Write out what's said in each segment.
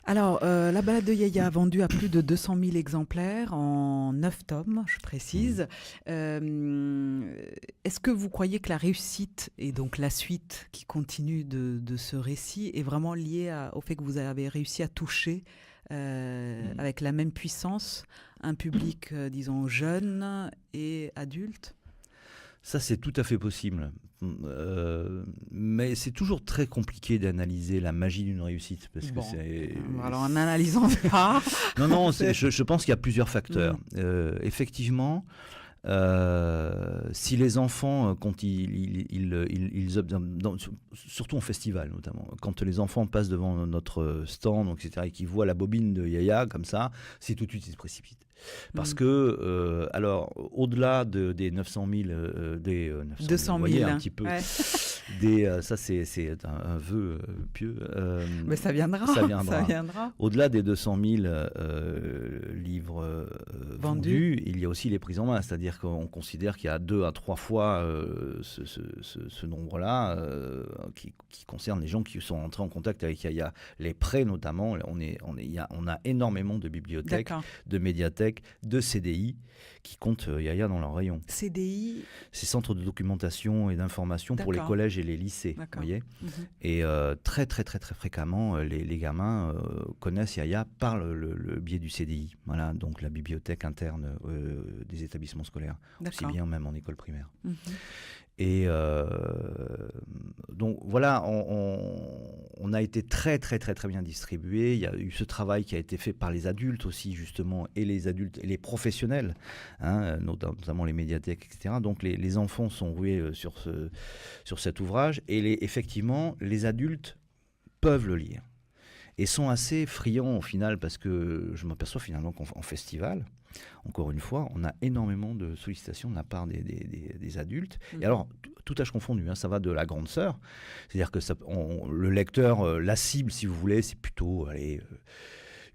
Alors, la balade de Yaya a vendu à plus de 200 000 exemplaires en 9 tomes, je Mmh. précise. Est-ce que vous croyez que la réussite et donc la suite qui continue de ce récit est vraiment liée au fait que vous avez réussi à toucher Mmh. avec la même puissance un public, disons, jeune et adulte? Ça, c'est tout à fait possible. Mais c'est toujours très compliqué d'analyser la magie d'une réussite parce que Bon, c'est alors en analysant ça, non, non, c'est... je pense qu'il y a plusieurs Hmm, facteurs. Effectivement, si les enfants, quand surtout en festival notamment, quand les enfants passent devant notre stand, donc, etc., et qu'ils voient la bobine de Yaya comme ça, c'est tout de suite ils se précipitent. Parce hmm. que, alors, au-delà des 900 000, des 900 000, vous 200 voyez 000. un petit peu, Ouais. ça c'est un vœu pieux, Mais ça viendra, ça ça viendra. viendra. Au-delà des 200 000 livres Vendu. vendus, il y a aussi les prises en main. C'est-à-dire qu'on considère qu'il y a 2 à 3 fois ce nombre-là qui concerne les gens qui sont entrés en contact avec Yaya. Les prêts notamment, on a énormément de bibliothèques, D'accord. de médiathèques, de CDI qui comptent Yaya dans leur rayon. CDI, Ces centres de documentation et d'information pour les d'accord. collèges et les lycées, vous D'accord. voyez. Mhm. Et très très très très fréquemment, les gamins connaissent Yaya par le biais du CDI, voilà, donc la bibliothèque interne des établissements scolaires, aussi D'accord. bien même en école primaire. Mhm. Et donc voilà, on a été très très très très bien distribué. Il y a eu ce travail qui a été fait par les adultes aussi justement, et les adultes et les professionnels, hein, notamment les médiathèques, etc. Donc les enfants sont rués sur cet ouvrage, et effectivement les adultes peuvent le lire et sont assez friands au final, parce que je m'aperçois finalement qu'en festival, encore une fois, on a énormément de sollicitations de la part des adultes. Et Mhm. alors, tout âge confondu, hein, ça va de la grande sœur, c'est-à-dire que le lecteur, la cible, si vous voulez, c'est plutôt, allez,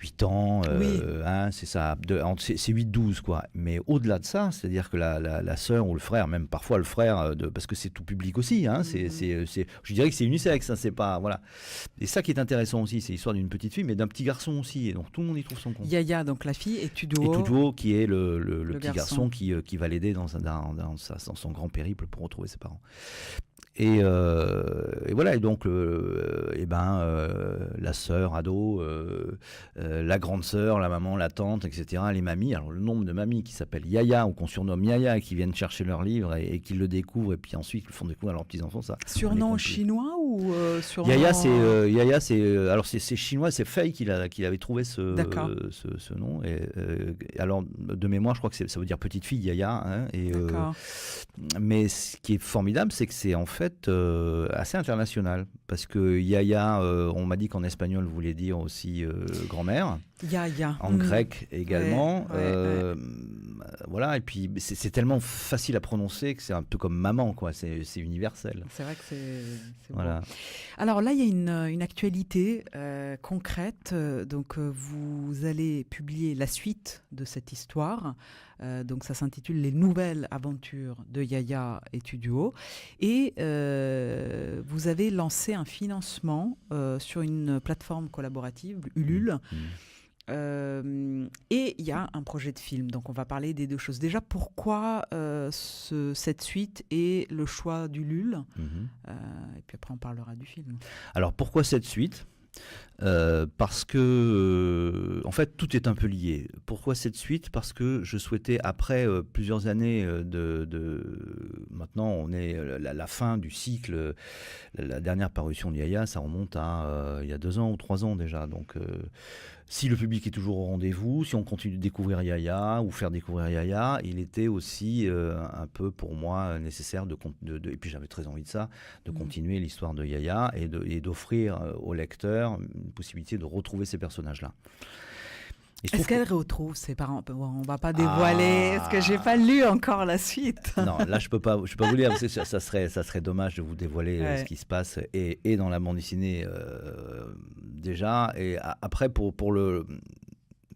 8 ans, Oui. hein, c'est ça, c'est 8-12 quoi. Mais au-delà de ça, c'est-à-dire que la sœur ou le frère, même parfois le frère, parce que c'est tout public aussi, hein, Mhm. je dirais que c'est unisexe, hein, c'est pas, voilà. Et ça qui est intéressant aussi, c'est l'histoire d'une petite fille, mais d'un petit garçon aussi, et donc tout le monde y trouve son compte. Yaya, donc la fille, et Et Tuduo, Tuduo, qui est le le petit garçon. garçon qui va l'aider dans son grand périple pour retrouver ses parents. Et voilà, et donc la sœur ado, la grande sœur, la maman, la tante, etc., les mamies, alors le nombre de mamies qui s'appellent Yaya ou qu'on surnomme Yaya, qui viennent chercher leur livre et qui le découvrent, et puis ensuite le font découvrir à leurs petits-enfants, ça, on est Surnom complet. chinois ou Yaya, surnom... alors c'est chinois, c'est Fei qui avait trouvé D'accord, ce nom. Et alors de mémoire, je crois que ça veut dire petite fille, Yaya, hein, d'accord. mais ce qui est formidable, c'est que c'est en fait assez international, parce que Yaya, on m'a dit qu'en espagnol voulait dire aussi grand-mère, Yaya. en Mhm. grec Ouais, également. ouais, ouais. Voilà, et puis c'est tellement facile à prononcer que c'est un peu comme maman, quoi. C'est universel. C'est vrai que c'est beau. Voilà. Alors là, il y a une actualité concrète. Donc, vous allez publier la suite de cette histoire. Donc, ça s'intitule Les nouvelles aventures de Yaya et Tuduo. Et vous avez lancé un financement sur une plateforme collaborative, Ulule. Mm. Et il y a un projet de film, donc on va parler des deux choses. Déjà, pourquoi cette suite et le choix du LUL Mhm. Et puis après, on parlera du film. Alors pourquoi cette suite? Parce que, en fait, tout est un peu lié. Pourquoi cette suite? Parce que je souhaitais, après plusieurs années maintenant, on est la fin du cycle. La dernière parution de Yaya, ça remonte à il y a 2 ans ou 3 ans déjà. Donc, si le public est toujours au rendez-vous, si on continue de découvrir Yaya ou faire découvrir Yaya, il était aussi un peu pour moi nécessaire et puis j'avais très envie de ça, de continuer l'histoire de Yaya et d'offrir au lecteur une possibilité de retrouver ces personnages-là. Est-ce qu'elle retrouve ses parents? Bon, on va pas dévoiler, parce que j'ai pas lu encore la suite. Non, là je peux pas vous dire, parce que ça serait dommage de vous dévoiler Ouais. ce qui se passe et dans la bande dessinée déjà, et après pour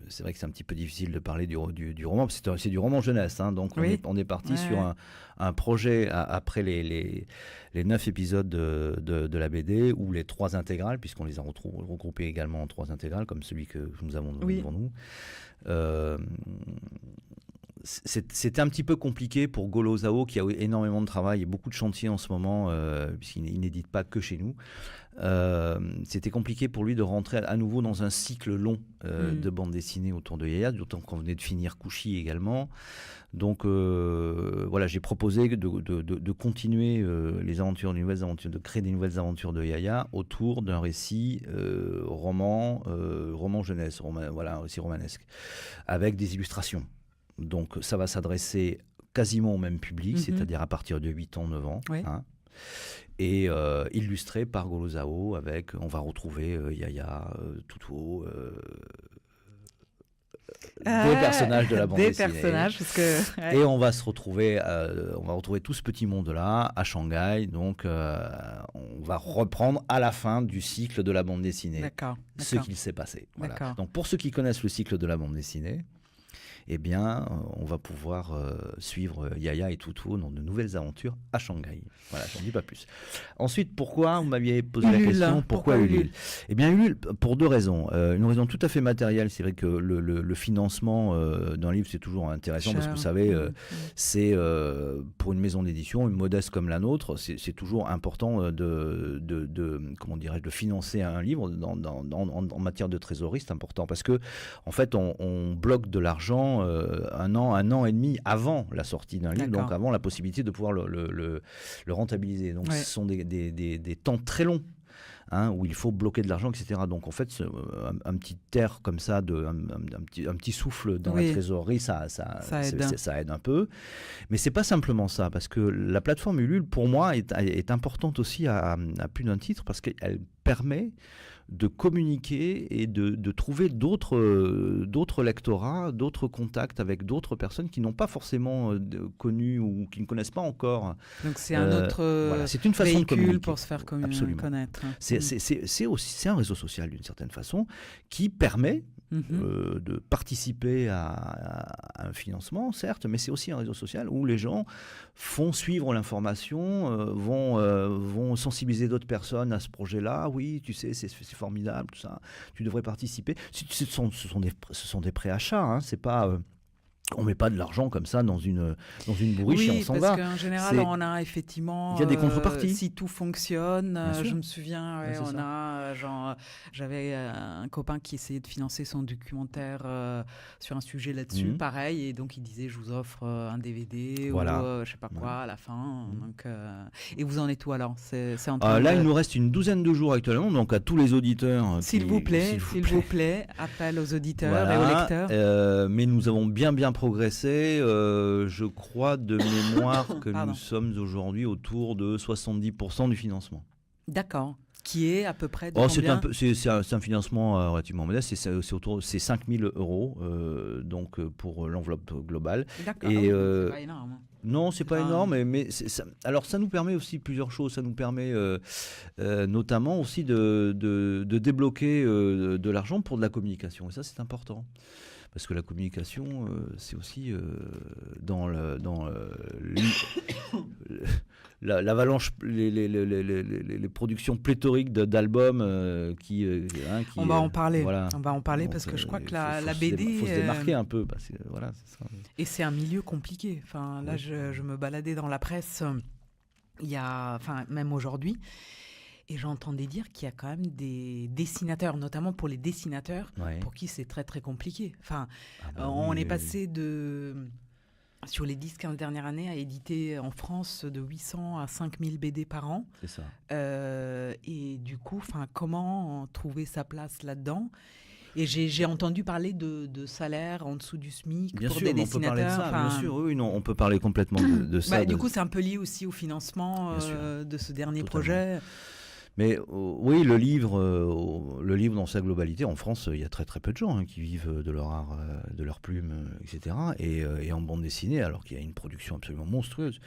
c'est vrai que c'est un petit peu difficile de parler du roman, parce que c'est du roman jeunesse, hein, donc on est parti sur un projet après les 9 épisodes de la BD, ou les 3 intégrales, puisqu'on les a regroupés également en 3 intégrales, comme celui que nous avons devant nous. C'était un petit peu compliqué pour Golo Zhao, qui a énormément de travail et beaucoup de chantiers en ce moment, puisqu'il n'édite pas que chez nous. C'était compliqué pour lui de rentrer à nouveau dans un cycle long de bande dessinée autour de Yaya, d'autant qu'on venait de finir Kushi également. Donc voilà, j'ai proposé de continuer les aventures, de créer des nouvelles aventures de Yaya autour d'un récit roman jeunesse, voilà, récit romanesque, avec des illustrations. Donc ça va s'adresser quasiment au même public, c'est-à-dire à partir de 8 ans, 9 ans. Oui. Hein, et illustré par Golo Zhao, on va retrouver Yaya, Tutuo, des personnages de la bande dessinée. Des personnages, parce que... Et on va retrouver tout ce petit monde-là à Shanghai. Donc, on va reprendre à la fin du cycle de la bande dessinée ce qu'il s'est passé. Voilà. Donc, pour ceux qui connaissent le cycle de la bande dessinée, eh bien, on va pouvoir suivre Yaya et Tutuo dans de nouvelles aventures à Shanghai. Voilà, j'en dis pas plus. Ensuite, pourquoi, vous m'aviez posé la question, pourquoi Ulule ? Eh bien, Ulule, pour 2 raisons. Une raison tout à fait matérielle, c'est vrai que le financement d'un livre, c'est toujours intéressant, parce que vous savez, c'est pour une maison d'édition, une modeste comme la nôtre, c'est toujours important de financer un livre en matière de trésorerie. C'est important parce que, en fait, on bloque de l'argent un an et demi avant la sortie d'un livre, donc avant la possibilité de pouvoir le rentabiliser. Donc ce sont des temps très longs, hein, où il faut bloquer de l'argent, etc. Donc en fait, un petit air comme ça, un petit souffle dans la trésorerie, ça aide un peu. Mais c'est pas simplement ça, parce que la plateforme Ulule, pour moi, est importante aussi à plus d'un titre, parce qu'elle permet de communiquer et de trouver d'autres lectorats, d'autres contacts avec d'autres personnes qui n'ont pas forcément connu ou qui ne connaissent pas encore. Donc c'est un autre c'est une façon véhicule pour se faire Absolument. connaître. C'est un réseau social d'une certaine façon qui permet de participer à un financement, certes, mais c'est aussi un réseau social où les gens font suivre l'information, vont sensibiliser d'autres personnes à ce projet-là. Oui, tu sais, c'est formidable, tout ça. Tu devrais participer. Ce sont des préachats, hein, c'est pas... on met pas de l'argent comme ça dans une bourriche et on s'en va. Oui, parce qu'en général, on a effectivement... Il y a des contreparties. Si tout fonctionne, je me souviens, j'avais un copain qui essayait de financer son documentaire sur un sujet là-dessus, pareil, et donc il disait, je vous offre un DVD ou je sais pas quoi à la fin. Donc, et vous en êtes où alors ? Là, il nous reste une douzaine de jours actuellement, donc à tous les auditeurs... S'il vous plaît, appel aux auditeurs et aux lecteurs. Mais nous avons bien progressé, je crois de mémoire que nous sommes aujourd'hui autour de 70% du financement. D'accord. Qui est à peu près de combien ? C'est un financement relativement modeste, c'est 5 000 €, donc pour l'enveloppe globale. D'accord, c'est pas énorme. Non, c'est pas énorme, mais alors ça nous permet aussi plusieurs choses. Ça nous permet notamment aussi de débloquer de l'argent pour de la communication, et ça c'est important. Parce que la communication, c'est aussi l'avalanche, les productions pléthoriques d'albums qui on va en parler. Voilà. On va en parler. Donc, parce que je crois que la BD... Il faut se démarquer un peu. Parce que, voilà, c'est ça. Et c'est un milieu compliqué. Enfin, là, je me baladais dans la presse, même aujourd'hui. Et j'entendais dire qu'il y a quand même des dessinateurs, notamment pour les dessinateurs, pour qui c'est très très compliqué. Enfin, on est passé sur les 10-15 dernières années, à éditer en France de 800 à 5000 BD par an. C'est ça. Et du coup, comment trouver sa place là-dedans ? Et j'ai entendu parler de salaire en dessous du SMIC pour des dessinateurs. Bien sûr, on peut parler de ça. Bien sûr, oui, non, on peut parler complètement de ça. Du coup, c'est un peu lié aussi au financement de ce dernier projet. Mais oui, le livre dans sa globalité, en France, il y a très très peu de gens qui vivent de leur art, de leur plume, etc. Et en bande dessinée, alors qu'il y a une production absolument monstrueuse.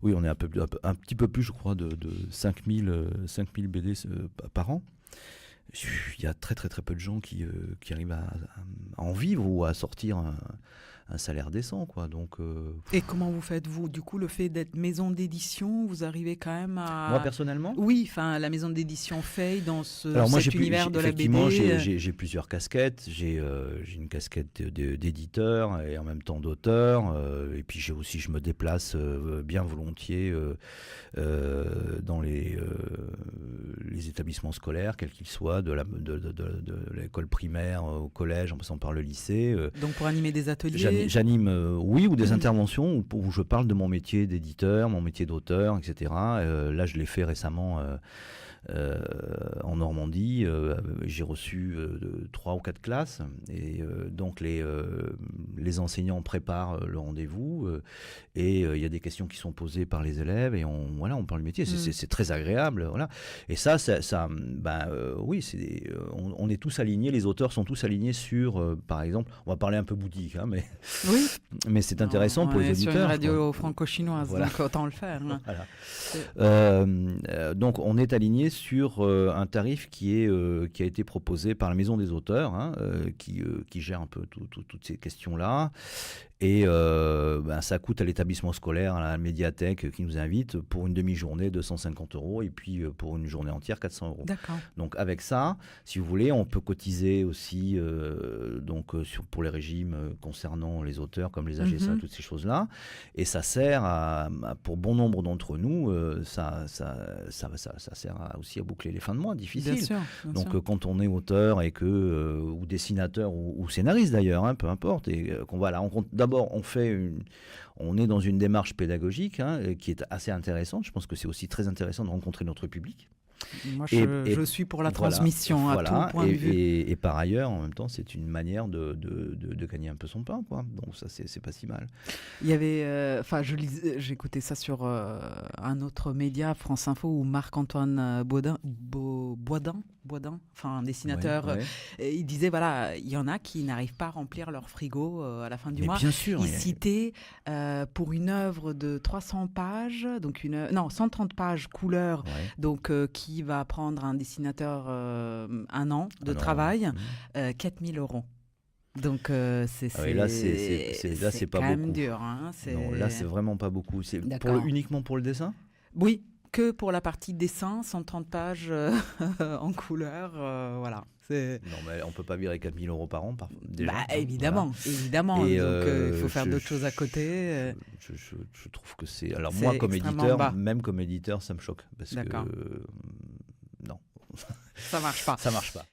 Oui, on est un petit peu plus, je crois, de 5000 BD par an. Il y a très très très peu de gens qui arrivent à en vivre ou à sortir un salaire décent, quoi. Donc, Et comment vous faites, vous? Du coup, le fait d'être maison d'édition, vous arrivez quand même moi à... personnellement, Oui, enfin, la maison d'édition Fay dans alors moi cet univers de la effectivement BD. j'ai plusieurs casquettes. J'ai une casquette d'éditeur et en même temps d'auteur. Et puis je me déplace bien volontiers dans les établissements scolaires, quels qu'ils soient, de l'école primaire au collège, en passant par le lycée. Donc, pour animer des ateliers. J'anime, oui, ou des Mhm. interventions où je parle de mon métier d'éditeur, mon métier d'auteur, etc. Là, je l'ai fait récemment en Normandie. J'ai reçu 3 ou 4 classes et donc les enseignants préparent le rendez-vous et il y a des questions qui sont posées par les élèves et on parle du métier. C'est très agréable, voilà. Et oui, on est tous alignés, les auteurs sont tous alignés sur, par exemple, on va parler un peu boutique, hein, Oui. mais c'est intéressant On pour les est auditeurs. sur une quoi. radio franco-chinoise, Voilà. donc autant le faire. Hein. Voilà. Donc on est aligné sur un tarif qui a été proposé par la Maison des auteurs, hein, qui gère un peu toutes ces questions-là. Et ça coûte à l'établissement scolaire, à la médiathèque qui nous invite, pour une demi-journée 250 € et puis pour une journée entière 400 €. D'accord. Donc avec ça, si vous voulez, on peut cotiser aussi pour les régimes concernant les auteurs comme les AGSA, toutes ces choses-là. Et ça sert pour bon nombre d'entre nous, ça sert aussi à boucler les fins de mois difficiles. Bien sûr. Donc quand on est auteur et ou dessinateur ou scénariste d'ailleurs, hein, peu importe, et qu'on va à la rencontre, d'abord on est dans une démarche pédagogique qui est assez intéressante. Je pense que c'est aussi très intéressant de rencontrer notre public. Moi, je suis pour la transmission à tout point de vue. Et par ailleurs, en même temps, c'est une manière de gagner un peu son pain, quoi. Donc ça, c'est pas si mal. Il y avait, j'écoutais ça sur un autre média, France Info, où Marc-Antoine Boisdin, enfin un dessinateur, il disait voilà, il y en a qui n'arrivent pas à remplir leur frigo à la fin du mois. Bien sûr. Il citait pour une œuvre de 300 pages, donc 130 pages couleur, donc qui va prendre un dessinateur un an de travail, 4 000 €. Donc là c'est pas quand beaucoup. même dur. Hein, non, là c'est vraiment pas beaucoup. C'est uniquement pour le dessin ? Oui, que pour la partie dessin, 130 pages en couleur, voilà. Non, mais on peut pas virer 4 000 € par an, déjà. Évidemment. Et donc, il faut faire d'autres choses à côté. Je trouve que c'est... Alors moi, comme éditeur, ça me choque. Parce que... non. Ça marche pas. Ça marche pas.